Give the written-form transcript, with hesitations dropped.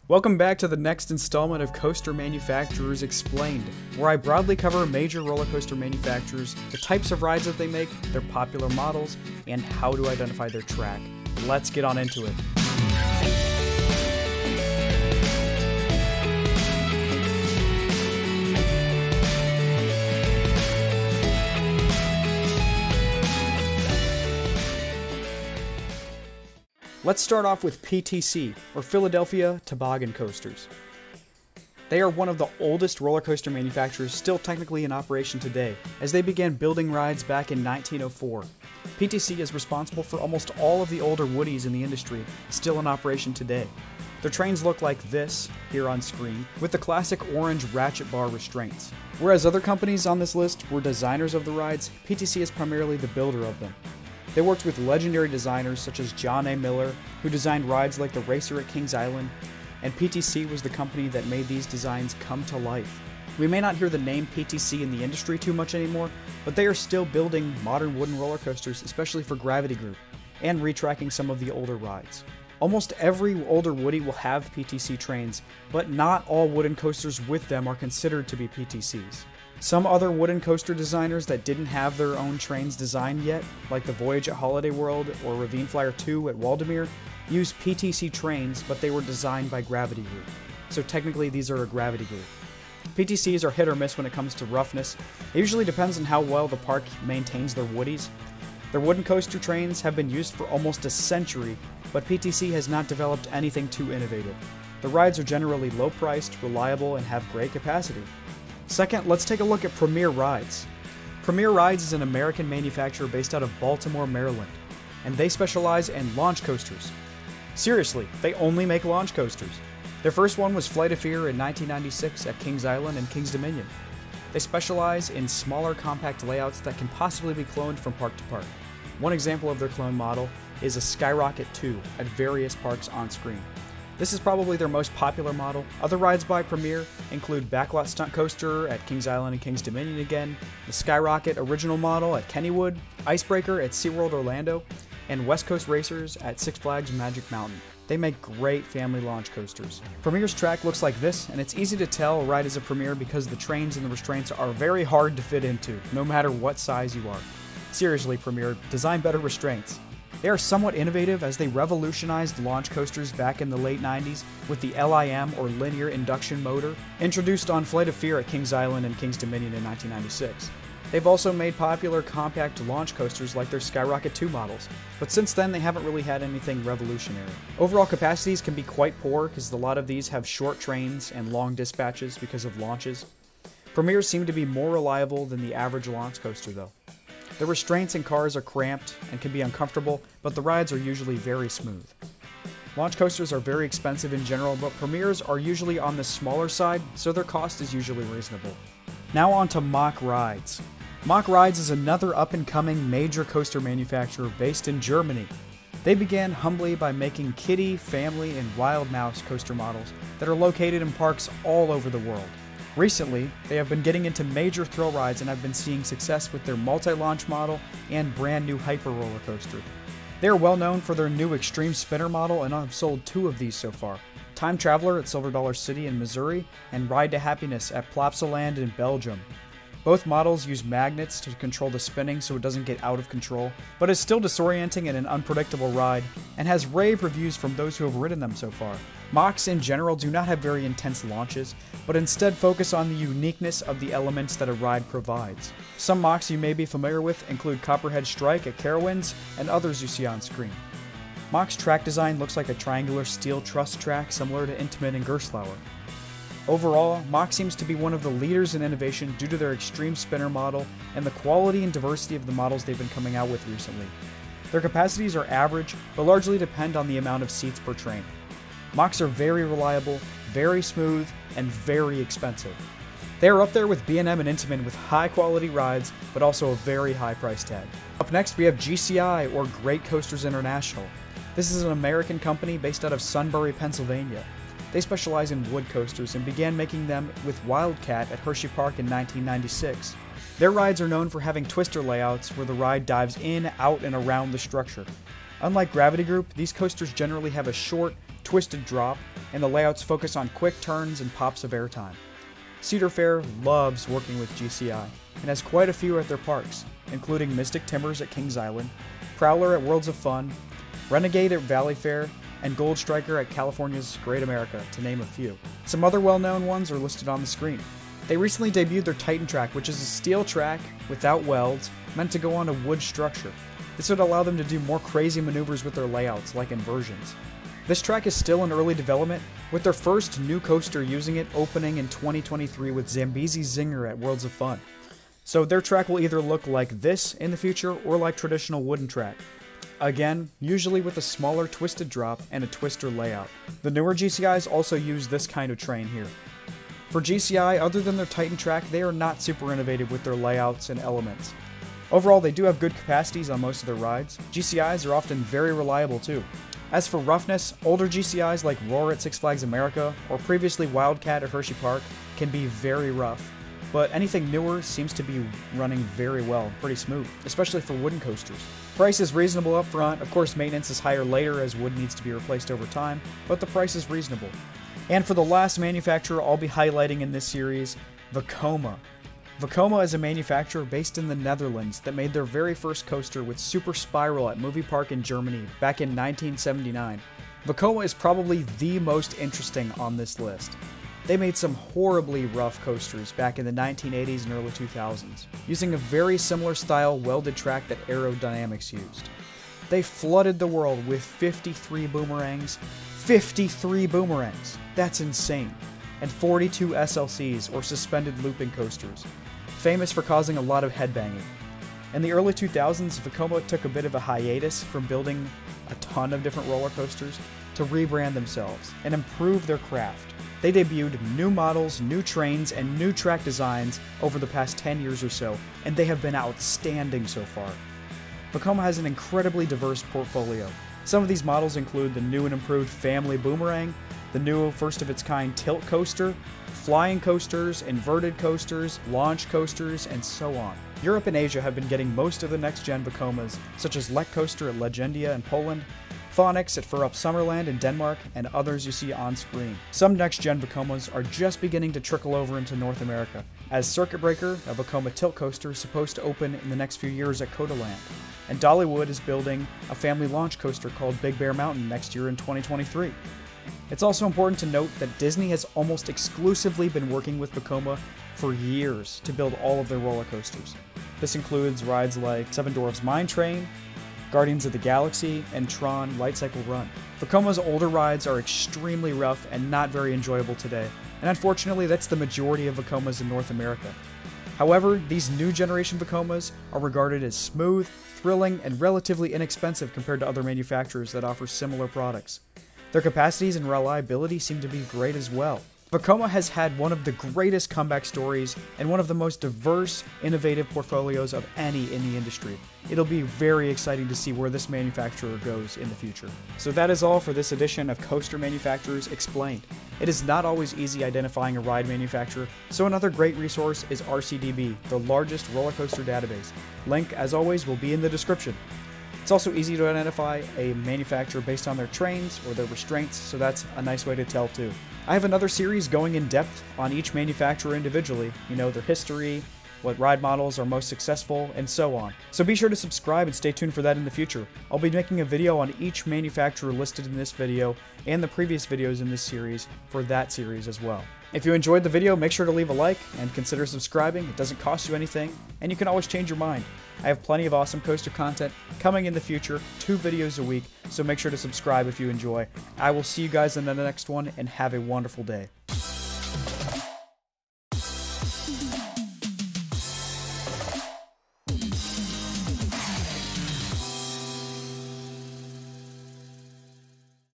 Welcome back to the next installment of Coaster Manufacturers Explained, where I broadly cover major roller coaster manufacturers, the types of rides that they make, their popular models, and how to identify their track. Let's get on into it. Let's start off with PTC, or Philadelphia Toboggan Coasters. They are one of the oldest roller coaster manufacturers still technically in operation today, as they began building rides back in 1904. PTC is responsible for almost all of the older Woodies in the industry, still in operation today. Their trains look like this, here on screen, with the classic orange ratchet bar restraints. Whereas other companies on this list were designers of the rides, PTC is primarily the builder of them. They worked with legendary designers such as John A. Miller, who designed rides like the Racer at Kings Island, and PTC was the company that made these designs come to life. We may not hear the name PTC in the industry too much anymore, but they are still building modern wooden roller coasters, especially for Gravity Group, and retracking some of the older rides. Almost every older Woody will have PTC trains, but not all wooden coasters with them are considered to be PTCs. Some other wooden coaster designers that didn't have their own trains designed yet, like the Voyage at Holiday World or Ravine Flyer 2 at Waldameer, used PTC trains, but they were designed by Gravity Group. So technically these are a Gravity Group. PTCs are hit or miss when it comes to roughness. It usually depends on how well the park maintains their Woodies. Their wooden coaster trains have been used for almost a century, but PTC has not developed anything too innovative. The rides are generally low-priced, reliable, and have great capacity. Second, let's take a look at Premier Rides. Premier Rides is an American manufacturer based out of Baltimore, Maryland, and they specialize in launch coasters. Seriously, they only make launch coasters. Their first one was Flight of Fear in 1996 at Kings Island and Kings Dominion. They specialize in smaller, compact layouts that can possibly be cloned from park to park. One example of their clone model is a Skyrocket 2 at various parks on screen. This is probably their most popular model. Other rides by Premier include Backlot Stunt Coaster at Kings Island and Kings Dominion again, the Skyrocket original model at Kennywood, Icebreaker at SeaWorld Orlando, and West Coast Racers at Six Flags Magic Mountain. They make great family launch coasters. Premier's track looks like this, and it's easy to tell a ride is a Premier because the trains and the restraints are very hard to fit into, no matter what size you are. Seriously, Premier, design better restraints. They are somewhat innovative as they revolutionized launch coasters back in the late 90s with the LIM or linear induction motor, introduced on Flight of Fear at Kings Island and Kings Dominion in 1996. They've also made popular compact launch coasters like their Skyrocket 2 models, but since then they haven't really had anything revolutionary. Overall capacities can be quite poor because a lot of these have short trains and long dispatches because of launches. Premiers seem to be more reliable than the average launch coaster though. The restraints in cars are cramped and can be uncomfortable, but the rides are usually very smooth. Launch coasters are very expensive in general, but Premiers are usually on the smaller side, so their cost is usually reasonable. Now on to Mack Rides. Mack Rides is another up-and-coming major coaster manufacturer based in Germany. They began humbly by making kiddie, family, and wild mouse coaster models that are located in parks all over the world. Recently, they have been getting into major thrill rides and have been seeing success with their multi-launch model and brand new Hyper roller coaster. They are well known for their new Extreme Spinner model and have sold 2 of these so far. Time Traveler at Silver Dollar City in Missouri and Ride to Happiness at Plopsaland in Belgium. Both models use magnets to control the spinning so it doesn't get out of control, but is still disorienting and an unpredictable ride, and has rave reviews from those who have ridden them so far. Macks in general do not have very intense launches, but instead focus on the uniqueness of the elements that a ride provides. Some Macks you may be familiar with include Copperhead Strike at Carowinds and others you see on screen. Mack's track design looks like a triangular steel truss track similar to Intamin and Gerstlauer. Overall, Mack seems to be one of the leaders in innovation due to their Extreme Spinner model and the quality and diversity of the models they've been coming out with recently. Their capacities are average, but largely depend on the amount of seats per train. Macks are very reliable, very smooth, and very expensive. They are up there with B&M and Intamin with high quality rides, but also a very high price tag. Up next we have GCI, or Great Coasters International. This is an American company based out of Sunbury, Pennsylvania. They specialize in wood coasters and began making them with Wildcat at Hershey Park in 1996. Their rides are known for having twister layouts where the ride dives in, out, and around the structure. Unlike Gravity Group, these coasters generally have a short, twisted drop, and the layouts focus on quick turns and pops of airtime. Cedar Fair loves working with GCI, and has quite a few at their parks, including Mystic Timbers at Kings Island, Prowler at Worlds of Fun, Renegade at Valley Fair, and Gold Striker at California's Great America, to name a few. Some other well-known ones are listed on the screen. They recently debuted their Titan track, which is a steel track without welds, meant to go on a wood structure. This would allow them to do more crazy maneuvers with their layouts, like inversions. This track is still in early development, with their first new coaster using it opening in 2023 with Zambezi Zinger at Worlds of Fun. So their track will either look like this in the future or like traditional wooden track. Again, usually with a smaller twisted drop and a twister layout. The newer GCIs also use this kind of train here. For GCI, other than their Titan track, they are not super innovative with their layouts and elements. Overall, they do have good capacities on most of their rides. GCIs are often very reliable too. As for roughness, older GCIs like Roar at Six Flags America or previously Wildcat at Hershey Park can be very rough. But anything newer seems to be running very well, pretty smooth, especially for wooden coasters. Price is reasonable up front. Of course, maintenance is higher later as wood needs to be replaced over time, but the price is reasonable. And for the last manufacturer I'll be highlighting in this series, Vekoma. Vekoma is a manufacturer based in the Netherlands that made their very first coaster with Super Spiral at Movie Park in Germany back in 1979. Vekoma is probably the most interesting on this list. They made some horribly rough coasters back in the 1980s and early 2000s, using a very similar style welded track that Aerodynamics used. They flooded the world with 53 boomerangs. 53 boomerangs! That's insane. And 42 SLCs, or suspended looping coasters, famous for causing a lot of headbanging. In the early 2000s, Vekoma took a bit of a hiatus from building a ton of different roller coasters to rebrand themselves and improve their craft. They debuted new models, new trains, and new track designs over the past 10 years or so, and they have been outstanding so far. Vekoma has an incredibly diverse portfolio. Some of these models include the new and improved Family Boomerang, the new first-of-its-kind Tilt Coaster, flying coasters, inverted coasters, launch coasters, and so on. Europe and Asia have been getting most of the next-gen Vekomas, such as Lek Coaster at Legendia in Poland, Phonics at Furup Summerland in Denmark, and others you see on screen. Some next-gen Vekomas are just beginning to trickle over into North America, as Circuit Breaker, a Vekoma tilt coaster, is supposed to open in the next few years at Codaland, and Dollywood is building a family launch coaster called Big Bear Mountain next year in 2023. It's also important to note that Disney has almost exclusively been working with Vekoma for years to build all of their roller coasters. This includes rides like Seven Dwarfs Mine Train, Guardians of the Galaxy, and Tron Light Cycle Run. Vekoma's older rides are extremely rough and not very enjoyable today, and unfortunately that's the majority of Vekomas in North America. However, these new generation Vekomas are regarded as smooth, thrilling, and relatively inexpensive compared to other manufacturers that offer similar products. Their capacities and reliability seem to be great as well. Vekoma has had one of the greatest comeback stories and one of the most diverse, innovative portfolios of any in the industry. It'll be very exciting to see where this manufacturer goes in the future. So that is all for this edition of Coaster Manufacturers Explained. It is not always easy identifying a ride manufacturer, so another great resource is RCDB, the largest roller coaster database. Link, as always, will be in the description. It's also easy to identify a manufacturer based on their trains or their restraints, so that's a nice way to tell too. I have another series going in depth on each manufacturer individually, their history, what ride models are most successful, and so on. So be sure to subscribe and stay tuned for that in the future. I'll be making a video on each manufacturer listed in this video and the previous videos in this series for that series as well. If you enjoyed the video, make sure to leave a like and consider subscribing. It doesn't cost you anything, and you can always change your mind. I have plenty of awesome coaster content coming in the future, 2 videos a week, so make sure to subscribe if you enjoy. I will see you guys in the next one, and have a wonderful day.